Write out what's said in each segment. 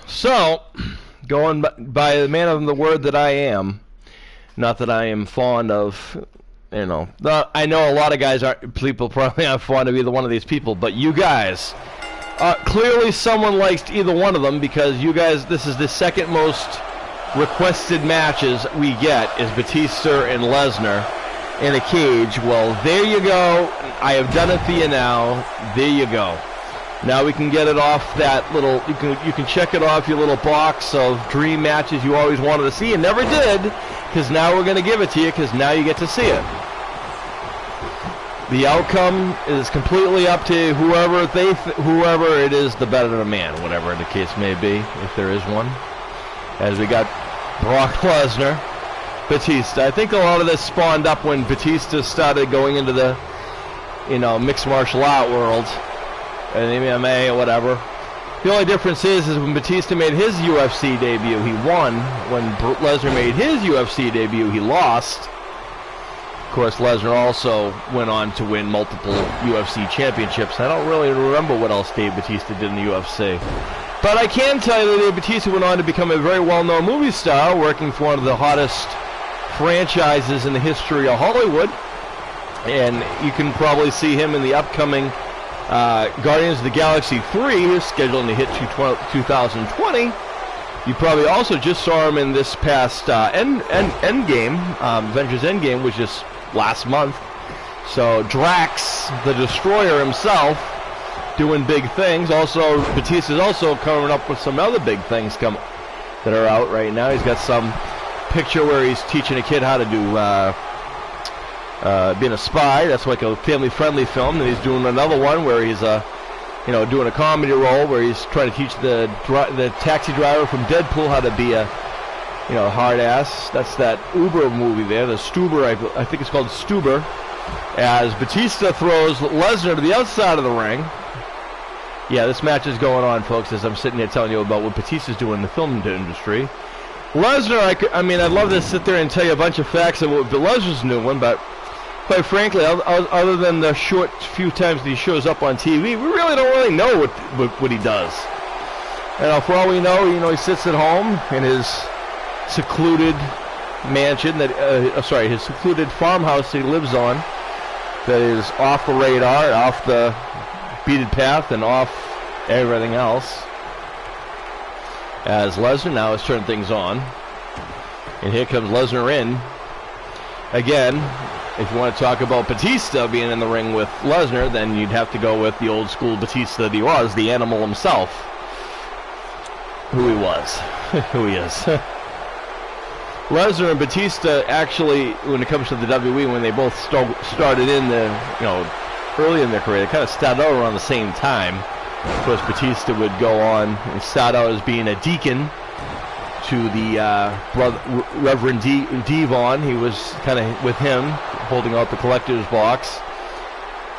So, going by the man of the word that I am, not that I am fond of, I know a lot of guys people probably aren't fond of either one of these people, but you guys, clearly someone likes either one of them, because you guys, this is the second most requested matches we get is Batista and Lesnar in a cage. Well, there you go. I have done it for you now. There you go. Now we can get it off that little, you can check it off your little box of dream matches you always wanted to see and never did, because now we're going to give it to you, because now you get to see it. The outcome is completely up to whoever it is, the better man, whatever the case may be, if there is one. As we got Brock Lesnar, Batista. I think a lot of this spawned up when Batista started going into the, mixed martial art world, and MMA or whatever. The only difference is when Batista made his UFC debut, he won. When Lesnar made his UFC debut, he lost. Of course, Lesnar also went on to win multiple UFC championships. I don't really remember what else Dave Batista did in the UFC. But I can tell you that Dave Batista went on to become a very well-known movie star, working for one of the hottest franchises in the history of Hollywood. And you can probably see him in the upcoming Guardians of the Galaxy 3, scheduled to hit 2020. You probably also just saw him in this past Endgame, Avengers Endgame, which is last month. So Drax, the Destroyer himself, doing big things. Also, Batista's also coming up with some other big things that are out right now. He's got some picture where he's teaching a kid how to do being a spy. That's like a family-friendly film. And he's doing another one where he's doing a comedy role where he's trying to teach the taxi driver from Deadpool how to be a hard ass. That's that Uber movie there, the Stuber. I think it's called Stuber. As Batista throws Lesnar to the outside of the ring. Yeah, this match is going on, folks, as I'm sitting here telling you about what Batista's doing in the film industry. Lesnar, I'd love to sit there and tell you a bunch of facts of what Lesnar's doing, but quite frankly, other than the short few times that he shows up on TV, we really don't really know what he does. And for all we know, he sits at home in his secluded mansion, his secluded farmhouse that he lives on, that is off the radar, off the beaten path, and off everything else. As Lesnar now has turned things on. And here comes Lesnar in. Again, if you want to talk about Batista being in the ring with Lesnar, then you'd have to go with the old school Batista that he was, the animal himself. Who he was. Who he is. Lesnar and Batista actually, when it comes to the WWE, when they both started in early in their career, they kind of started out around the same time. Of course, Batista would go on and start out as being a deacon to the Reverend Devon. He was kind of with him, holding out the collector's box.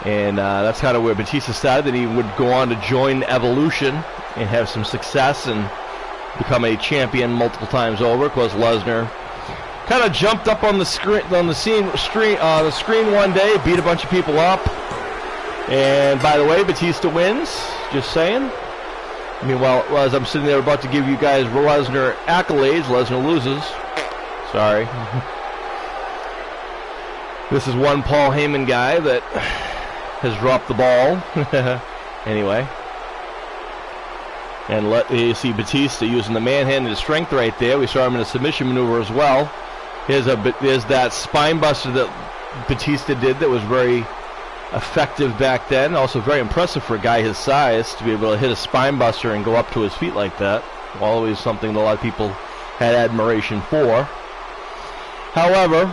And that's kind of where Batista started. Then he would go on to join Evolution and have some success and become a champion multiple times over. Of course, Lesnar kind of jumped up on the screen one day, beat a bunch of people up. And by the way, Batista wins. Just saying. Meanwhile, as I'm sitting there about to give you guys Lesnar accolades, Lesnar loses. Sorry. This is one Paul Heyman guy that has dropped the ball. Anyway. And you see Batista using the manhanded strength right there. We saw him in a submission maneuver as well. Here's that spine buster that Batista did that was very effective back then. Also very impressive for a guy his size to be able to hit a spine buster and go up to his feet like that. Always something that a lot of people had admiration for. However,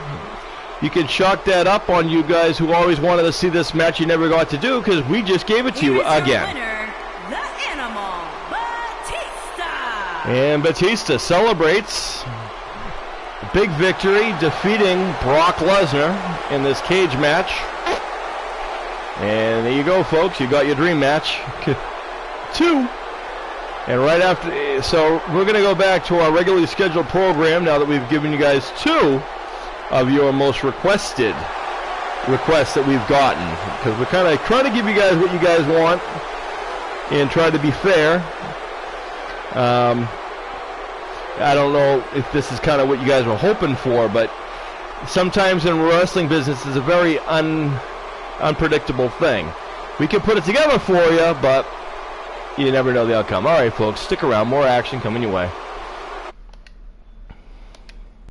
you can chalk that up on you guys who always wanted to see this match you never got to do, because we just gave it to you again. Winner, the Animal, Batista. And Batista celebrates a big victory, defeating Brock Lesnar in this cage match. And there you go, folks. You got your dream match. 2. And right after, so we're going to go back to our regularly scheduled program now that we've given you guys 2 of your most requested requests that we've gotten. Because we're kind of trying to give you guys what you guys want and try to be fair. I don't know if this is kind of what you guys were hoping for, but sometimes in wrestling business it's a very unpredictable thing. We can put it together for you, but you never know the outcome. All right, folks, stick around. More action coming your way.